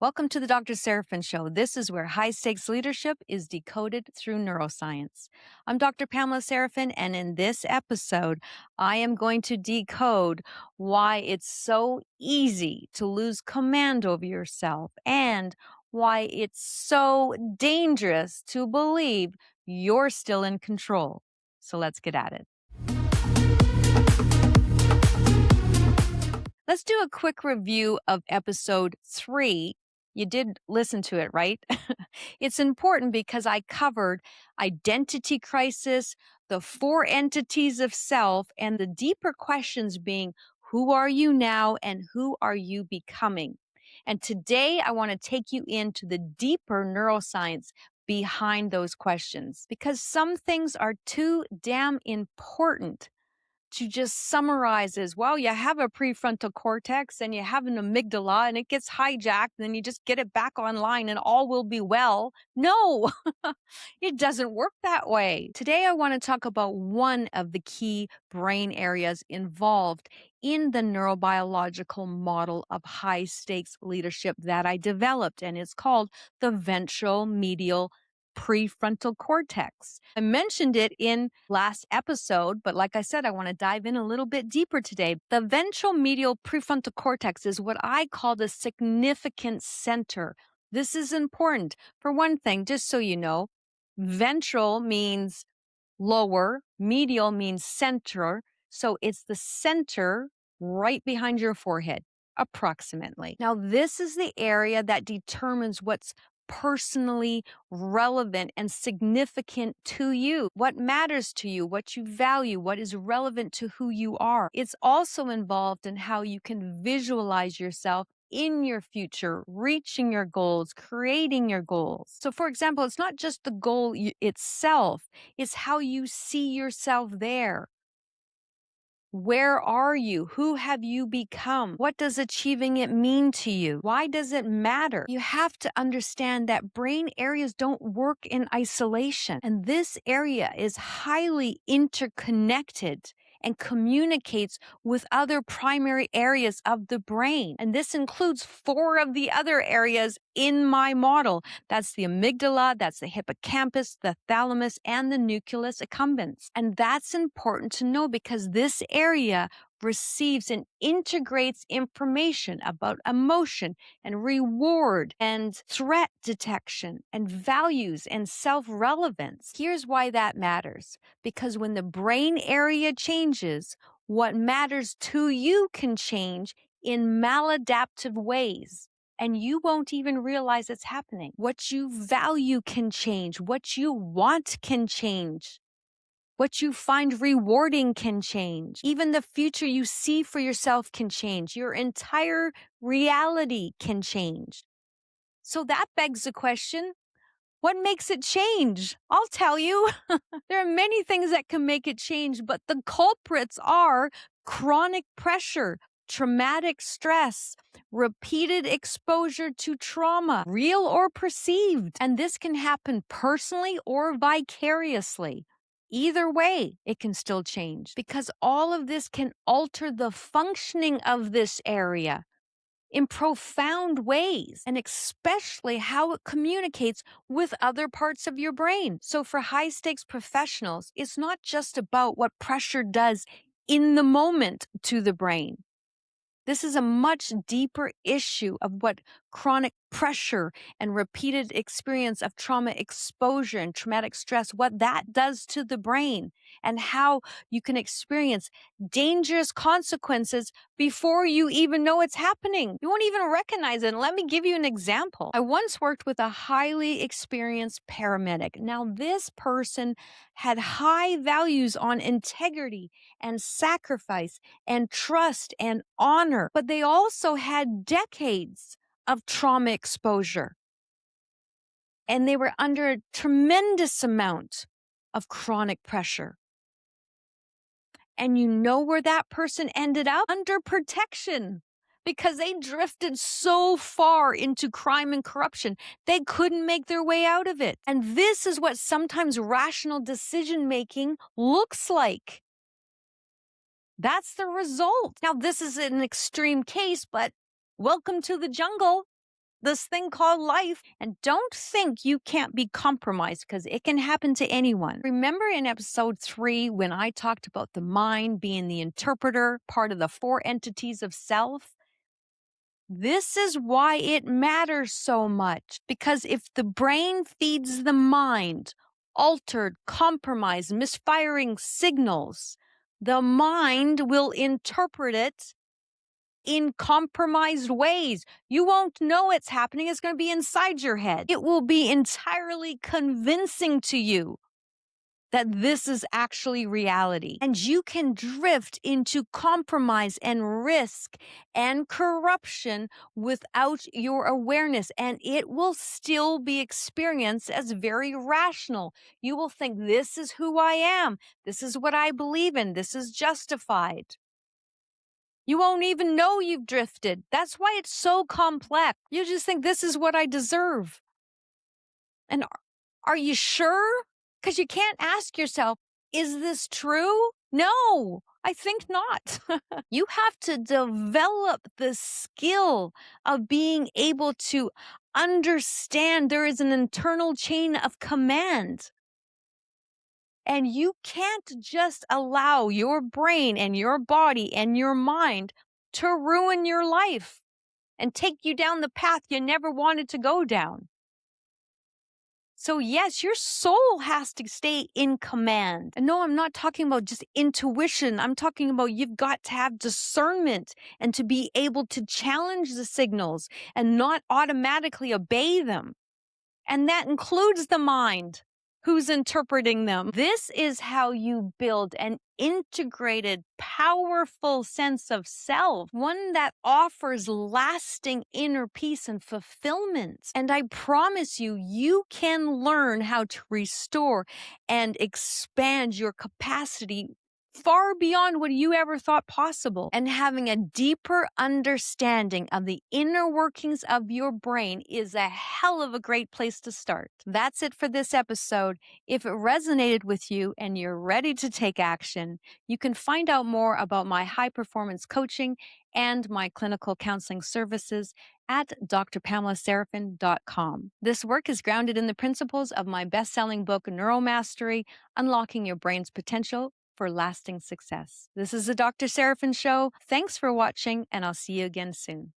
Welcome to the Dr. Seraphine Show. This is where high stakes leadership is decoded through neuroscience. I'm Dr. Pamela Seraphine, and in this episode, I am going to decode why it's so easy to lose command over yourself and why it's so dangerous to believe you're still in control. So let's get at it. Let's do a quick review of episode 3. You did listen to it, right? It's important because I covered identity crisis, the 4 entities of self, and the deeper questions being, who are you now and who are you becoming? And today I want to take you into the deeper neuroscience behind those questions because some things are too damn important to just summarize as well. You have a prefrontal cortex and you have an amygdala and it gets hijacked and then you just get it back online and all will be well. No, it doesn't work that way. Today, I want to talk about one of the key brain areas involved in the neurobiological model of high stakes leadership that I developed, and it's called the ventromedial prefrontal cortex. I mentioned it in last episode, but like I said, I want to dive in a little bit deeper today. The ventromedial prefrontal cortex is what I call the significant center. This is important. For one thing, just so you know, ventral means lower, medial means center. So it's the center right behind your forehead, approximately. Now, this is the area that determines what's personally relevant and significant to you, what matters to you, what you value, what is relevant to who you are. It's also involved in how you can visualize yourself in your future, reaching your goals, creating your goals. So, for example, it's not just the goal itself, it's how you see yourself there. Where are you? Who have you become? What does achieving it mean to you? Why does it matter? You have to understand that brain areas don't work in isolation. And this area is highly interconnected and communicates with other primary areas of the brain. And this includes 4 of the other areas in my model. That's the amygdala, that's the hippocampus, the thalamus, and the nucleus accumbens. And that's important to know because this area receives and integrates information about emotion and reward and threat detection and values and self-relevance. Here's why that matters. Because when the brain area changes, what matters to you can change in maladaptive ways. And you won't even realize it's happening. What you value can change. What you want can change. What you find rewarding can change. Even the future you see for yourself can change. Your entire reality can change. So that begs the question, what makes it change? I'll tell you. There are many things that can make it change, but the culprits are chronic pressure, traumatic stress, repeated exposure to trauma, real or perceived. And this can happen personally or vicariously. Either way, it can still change because all of this can alter the functioning of this area in profound ways, and especially how it communicates with other parts of your brain. So for high stakes professionals, it's not just about what pressure does in the moment to the brain. This is a much deeper issue of what chronic pressure and repeated experience of trauma exposure and traumatic stress, what that does to the brain and how you can experience dangerous consequences before you even know it's happening. You won't even recognize it. And let me give you an example. I once worked with a highly experienced paramedic. Now, this person had high values on integrity and sacrifice and trust and honor, but they also had decades of trauma exposure. And they were under a tremendous amount of chronic pressure. And you know where that person ended up? Under protection. Because they drifted so far into crime and corruption, they couldn't make their way out of it. And this is what sometimes rational decision making looks like. That's the result. Now, this is an extreme case, but welcome to the jungle. this thing called life. And don't think you can't be compromised, because it can happen to anyone. Remember in episode 3 when I talked about the mind being the interpreter, part of the 4 entities of self? This is why it matters so much, because if the brain feeds the mind altered, compromised, misfiring signals, the mind will interpret it in compromised ways. You won't know it's happening. It's going to be inside your head. It will be entirely convincing to you that this is actually reality. And you can drift into compromise and risk and corruption without your awareness, and it will still be experienced as very rational. You will think, this is who I am. This is what I believe in. This is justified. You won't even know you've drifted. That's why it's so complex. You just think, this is what I deserve. And are you sure? Because you can't ask yourself, is this true? No, I think not. You have to develop the skill of being able to understand there is an internal chain of command. And you can't just allow your brain and your body and your mind to ruin your life and take you down the path you never wanted to go down. So yes, your soul has to stay in command. And no, I'm not talking about just intuition. I'm talking about you've got to have discernment and to be able to challenge the signals and not automatically obey them. And that includes the mind who's interpreting them. This is how you build an integrated, powerful sense of self, one that offers lasting inner peace and fulfillment. And I promise you, you can learn how to restore and expand your capacity far beyond what you ever thought possible. And having a deeper understanding of the inner workings of your brain is a hell of a great place to start. That's it for this episode. If it resonated with you and you're ready to take action, you can find out more about my high performance coaching and my clinical counseling services at drpamelaseraphine.com. This work is grounded in the principles of my best-selling book, Neuromastery: Unlocking Your Brain's Potential for Lasting Success. This is the Dr. Seraphine Show. Thanks for watching, and I'll see you again soon.